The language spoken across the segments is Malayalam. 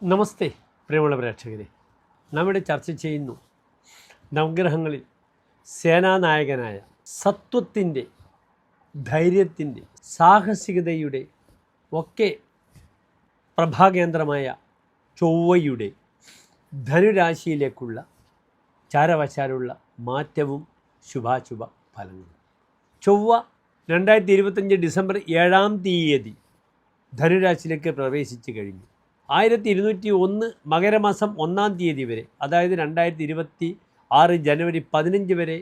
നമസ്തേ പ്രിയമുള്ള പ്രേക്ഷകരെ, നമ്മുടെ ചർച്ച ചെയ്യുന്നു നവഗ്രഹങ്ങളിൽ സേനാനായകനായ സത്വത്തിൻ്റെ, ധൈര്യത്തിൻ്റെ, സാഹസികതയുടെ ഒക്കെ പ്രഭാകേന്ദ്രമായ ചൊവ്വയുടെ ധനുരാശിയിലേക്കുള്ള ചാരവശാലുള്ള മാറ്റവും ശുഭാശുഭ ഫലങ്ങളും. ചൊവ്വ 2025 ഡിസംബർ 7-ാം തീയതി ധനുരാശിയിലേക്ക് പ്രവേശിച്ചു കഴിഞ്ഞു. 1201 മകരമാസം 1-ാം തീയതി വരെ, അതായത് 2026 ജനുവരി 15 വരെ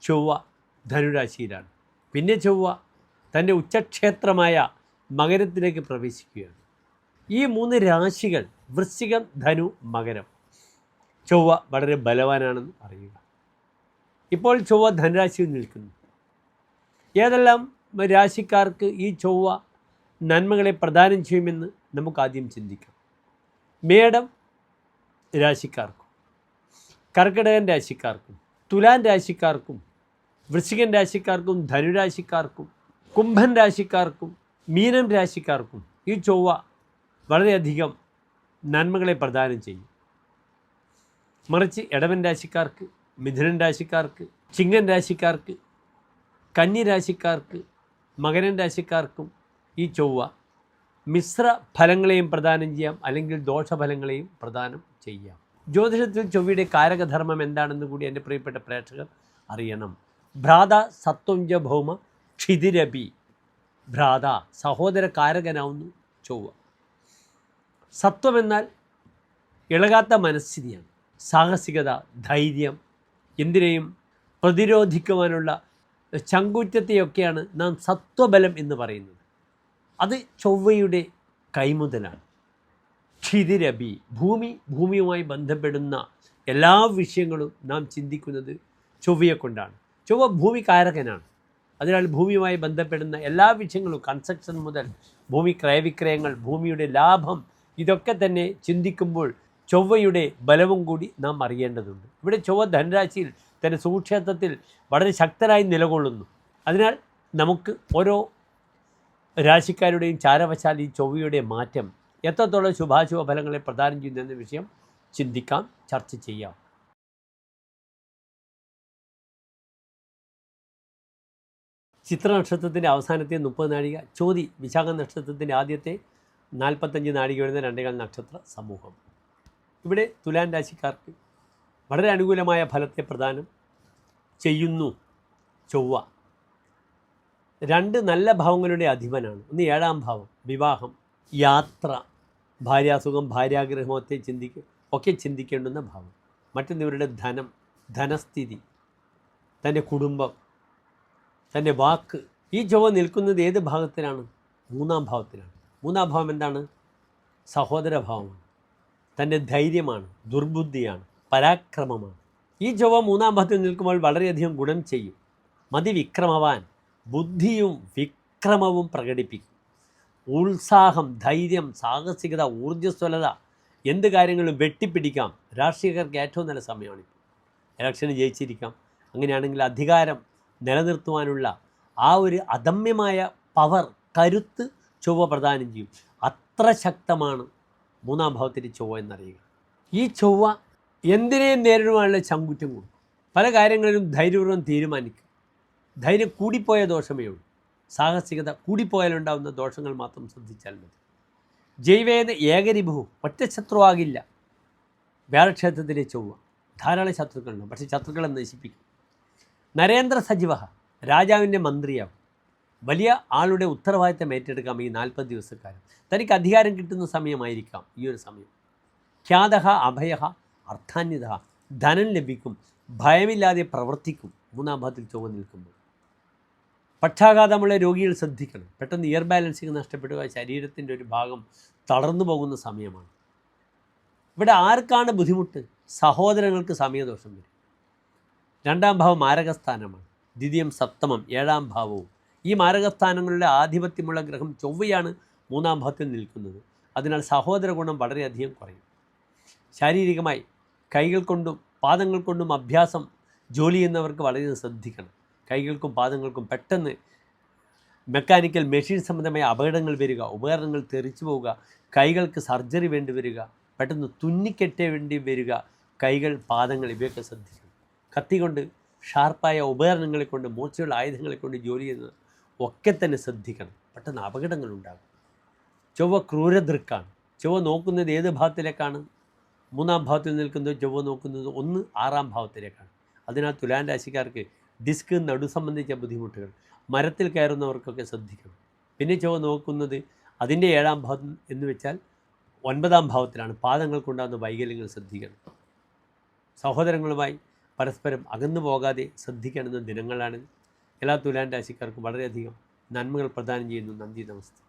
ചൊവ്വ ധനുരാശിയിലാണ്. പിന്നെ ചൊവ്വ തൻ്റെ ഉച്ചക്ഷേത്രമായ മകരത്തിലേക്ക് പ്രവേശിക്കുകയാണ്. ഈ 3 രാശികൾ വൃശ്ചികം, ധനു, മകരം, ചൊവ്വ വളരെ ബലവാനാണെന്ന് അറിയുക. ഇപ്പോൾ ചൊവ്വ ധനുരാശിയിൽ നിൽക്കുന്നു. ഏതെല്ലാം രാശിക്കാർക്ക് ഈ ചൊവ്വ നന്മകളെ പ്രദാനം ചെയ്യുമെന്ന് നമുക്കാദ്യം ചിന്തിക്കാം. മേടം രാശിക്കാർക്കും, കർക്കിടകൻ രാശിക്കാർക്കും, തുലാൻ രാശിക്കാർക്കും, വൃശ്ചികൻ രാശിക്കാർക്കും, ധനുരാശിക്കാർക്കും, കുംഭൻ രാശിക്കാർക്കും, മീനം രാശിക്കാർക്കും ഈ ചൊവ്വ വളരെയധികം നന്മകളെ പ്രദാനം ചെയ്യും. മറിച്ച് ഇടവൻ രാശിക്കാർക്ക്, മിഥുനൻ രാശിക്കാർക്ക്, ചിങ്ങൻ രാശിക്കാർക്ക്, കന്നി രാശിക്കാർക്ക്, മകരൻ രാശിക്കാർക്കും ഈ ചൊവ്വ മിശ്ര ഫലങ്ങളെയും പ്രദാനം ചെയ്യാം, അല്ലെങ്കിൽ ദോഷഫലങ്ങളെയും പ്രദാനം ചെയ്യാം. ജ്യോതിഷത്തിൽ ചൊവ്വയുടെ കാരകധർമ്മം എന്താണെന്ന് കൂടി എൻ്റെ പ്രിയപ്പെട്ട പ്രേക്ഷകർ അറിയണം. ഭ്രാത സത്വഞ്ച ഭൗമ ക്ഷിതിരപി. ഭ്രാത സഹോദര കാരകനാവുന്നു ചൊവ്വ. സത്വമെന്നാൽ ഇളകാത്ത മനസ്ഥിതിയാണ്. സാഹസികത, ധൈര്യം, എന്തിനേയും പ്രതിരോധിക്കുവാനുള്ള ചങ്കൂറ്റത്തെയൊക്കെയാണ് നാം സത്വബലം എന്ന് പറയുന്നത്. അത് ചൊവ്വയുടെ കൈമുതലാണ്. ക്ഷിതിരപി, ഭൂമിയുമായി ബന്ധപ്പെടുന്ന എല്ലാ വിഷയങ്ങളും നാം ചിന്തിക്കുന്നത് ചൊവ്വയെ കൊണ്ടാണ്. ചൊവ്വ ഭൂമികാരകനാണ്. അതിനാൽ ഭൂമിയുമായി ബന്ധപ്പെടുന്ന എല്ലാ വിഷയങ്ങളും, കൺസ്ട്രക്ഷൻ മുതൽ ഭൂമി ക്രയവിക്രയങ്ങൾ, ഭൂമിയുടെ ലാഭം, ഇതൊക്കെ തന്നെ ചിന്തിക്കുമ്പോൾ ചൊവ്വയുടെ ബലവും കൂടി നാം അറിയേണ്ടതുണ്ട്. ഇവിടെ ചൊവ്വ ധനുരാശിയിൽ തൻ്റെ സുക്ഷേത്രത്തിൽ വളരെ ശക്തരായി നിലകൊള്ളുന്നു. അതിനാൽ നമുക്ക് ഓരോ രാശിക്കാരുടെയും ചാരവശാൽ ഈ ചൊവ്വയുടെ മാറ്റം എത്രത്തോളം ശുഭാശുഭ ഫലങ്ങളെ പ്രദാനം ചെയ്യുന്നതെന്ന വിഷയം ചിന്തിക്കാം, ചർച്ച ചെയ്യാം. ചിത്ര നക്ഷത്രത്തിൻ്റെ അവസാനത്തെ 30 നാഴിക, ചോതി വിശാഖ നക്ഷത്രത്തിൻ്റെ ആദ്യത്തെ 45 നാഴിക വരുന്ന 2 നക്ഷത്ര സമൂഹം. ഇവിടെ തുലാൻ രാശിക്കാർക്ക് വളരെ അനുകൂലമായ ഫലത്തെ പ്രദാനം ചെയ്യുന്നു ചൊവ്വ. 2 നല്ല ഭാവങ്ങളുടെ അധിപനാണ്. ഒന്ന് 7-ാം ഭാവം, വിവാഹം, യാത്ര, ഭാര്യാസുഖം, ഭാര്യാഗ്രഹമൊക്കെ ചിന്തിക്കേണ്ടുന്ന ഭാവം. മറ്റൊന്ന് ഇവരുടെ ധനം, ധനസ്ഥിതി, തൻ്റെ കുടുംബം, തൻ്റെ വാക്ക്. ഈ ചൊവ്വ നിൽക്കുന്നത് ഏത് ഭാവത്തിലാണ്? 3-ാം ഭാവത്തിലാണ്. 3-ാം ഭാവം എന്താണ്? സഹോദരഭാവമാണ്. തൻ്റെ ധൈര്യമാണ്, ദുർബുദ്ധിയാണ്, പരാക്രമമാണ്. ഈ ചൊവ്വ 3-ാം ഭാവത്തിൽ നിൽക്കുമ്പോൾ വളരെയധികം ഗുണം ചെയ്യും. മതിവിക്രമവാൻ, ബുദ്ധിയും വിക്രമവും പ്രകടിപ്പിക്കും. ഉത്സാഹം, ധൈര്യം, സാഹസികത, ഊർജ്ജസ്വലത, എന്ത് കാര്യങ്ങളും വെട്ടിപ്പിടിക്കാം. രാഷ്ട്രീയക്കാർക്ക് ഏറ്റവും നല്ല സമയമാണ്. ഇലക്ഷന് ജയിച്ചിരിക്കാം. അങ്ങനെയാണെങ്കിൽ അധികാരം നിലനിർത്തുവാനുള്ള ആ ഒരു അദമ്യമായ പവർ, കരുത്ത് ചൊവ്വ പ്രദാനം ചെയ്യും. അത്ര ശക്തമാണ് 3-ാം ഭാവത്തിൻ്റെ ചൊവ്വ എന്നറിയുക. ഈ ചൊവ്വ എന്തിനേയും നേരിടുവാനുള്ള ചങ്കുറ്റം കൊടുക്കും. പല കാര്യങ്ങളിലും ധൈര്യപൂർവ്വം തീരുമാനിക്കും. ധൈര്യം കൂടിപ്പോയ ദോഷമേ ഉള്ളൂ. സാഹസികത കൂടിപ്പോയാലുണ്ടാകുന്ന ദോഷങ്ങൾ മാത്രം ശ്രദ്ധിച്ചാൽ മതി. ജൈവേന ഏകരിഭു, ഒറ്റ ശത്രുവാകില്ല. വ്യാഴക്ഷേത്രത്തിലെ ചൊവ്വ ധാരാളം ശത്രുക്കളുണ്ടാവും, പക്ഷേ ശത്രുക്കളെ നശിപ്പിക്കും. നരേന്ദ്ര സജീവ, രാജാവിൻ്റെ മന്ത്രിയാവും. വലിയ ആളുടെ ഉത്തരവാദിത്തം ഏറ്റെടുക്കാം ഈ 40 ദിവസക്കാലം. തനിക്ക് അധികാരം കിട്ടുന്ന സമയമായിരിക്കാം ഈ ഒരു സമയം. ഖ്യാത അഭയ അർത്ഥാന്യത, ധനം ലഭിക്കും, ഭയമില്ലാതെ പ്രവർത്തിക്കും 3-ാം ഭാവത്തിൽ ചൊവ്വ നിൽക്കുമ്പോൾ. പക്ഷാഘാതമുള്ള രോഗികൾ ശ്രദ്ധിക്കണം. പെട്ടെന്ന് ഇയർ ബാലൻസിങ് നഷ്ടപ്പെടുക, ശരീരത്തിൻ്റെ ഒരു ഭാഗം തളർന്നു പോകുന്ന സമയമാണ്. ഇവിടെ ആർക്കാണ് ബുദ്ധിമുട്ട്? സഹോദരങ്ങൾക്ക് സമയദോഷം വരും. 2-ാം ഭാവം മാരകസ്ഥാനമാണ്. ദ്വിതീയം, സപ്തമം, 7-ാം ഭാവവും. ഈ മാരകസ്ഥാനങ്ങളുടെ ആധിപത്യമുള്ള ഗ്രഹം ചൊവ്വയാണ് 3-ാം ഭാവത്തിൽ നിൽക്കുന്നത്. അതിനാൽ സഹോദര ഗുണം വളരെയധികം കുറയും. ശാരീരികമായി കൈകൾ കൊണ്ടും പാദങ്ങൾ കൊണ്ടും അഭ്യാസം ജോലി ചെയ്യുന്നവർക്ക് വളരെ ശ്രദ്ധിക്കണം. കൈകൾക്കും പാദങ്ങൾക്കും പെട്ടെന്ന് മെക്കാനിക്കൽ മെഷീൻ സംബന്ധമായ അപകടങ്ങൾ വരിക, ഉപകരണങ്ങൾ തെറിച്ചു പോവുക, കൈകൾക്ക് സർജറി വേണ്ടി വരിക, പെട്ടെന്ന് തുന്നിക്കെട്ടേ വേണ്ടി വരിക, കൈകൾ, പാദങ്ങൾ ഇവയൊക്കെ ശ്രദ്ധിക്കണം. കത്തി കൊണ്ട്, ഷാർപ്പായ ഉപകരണങ്ങളെ കൊണ്ട്, മൂർച്ചയുള്ള ആയുധങ്ങളെ കൊണ്ട് ജോലി ചെയ്യുന്നത് ഒക്കെ തന്നെ ശ്രദ്ധിക്കണം. പെട്ടെന്ന് അപകടങ്ങളുണ്ടാകും. ചൊവ്വ ക്രൂരദൃക്കാണ്. ചൊവ്വ നോക്കുന്നത് ഏത് ഭാവത്തിലേക്കാണ്? 3-ാം ഭാവത്തിൽ നിൽക്കുന്നത് ചൊവ്വ നോക്കുന്നത് 1-6-ാം ഭാവത്തിലേക്കാണ്. അതിനാൽ തുലാൻ രാശിക്കാർക്ക് ഡിസ്ക്, നടു സംബന്ധിച്ച ബുദ്ധിമുട്ടുകൾ, മരത്തിൽ കയറുന്നവർക്കൊക്കെ ശ്രദ്ധിക്കണം. പിന്നെ ചൊവ്വ നോക്കുന്നത് അതിൻ്റെ 7-ാം ഭാവം എന്ന് വെച്ചാൽ 9-ാം ഭാവത്തിലാണ്. പാദങ്ങൾക്കുണ്ടാകുന്ന വൈകല്യങ്ങൾ ശ്രദ്ധിക്കണം. സഹോദരങ്ങളുമായി പരസ്പരം അകന്നു പോകാതെ ശ്രദ്ധിക്കേണ്ടുന്ന ദിനങ്ങളാണ്. എല്ലാ തുലാൻ രാശിക്കാർക്കും വളരെയധികം നന്മകൾ പ്രദാനം ചെയ്യുന്നു. നന്ദി, നമസ്തേ.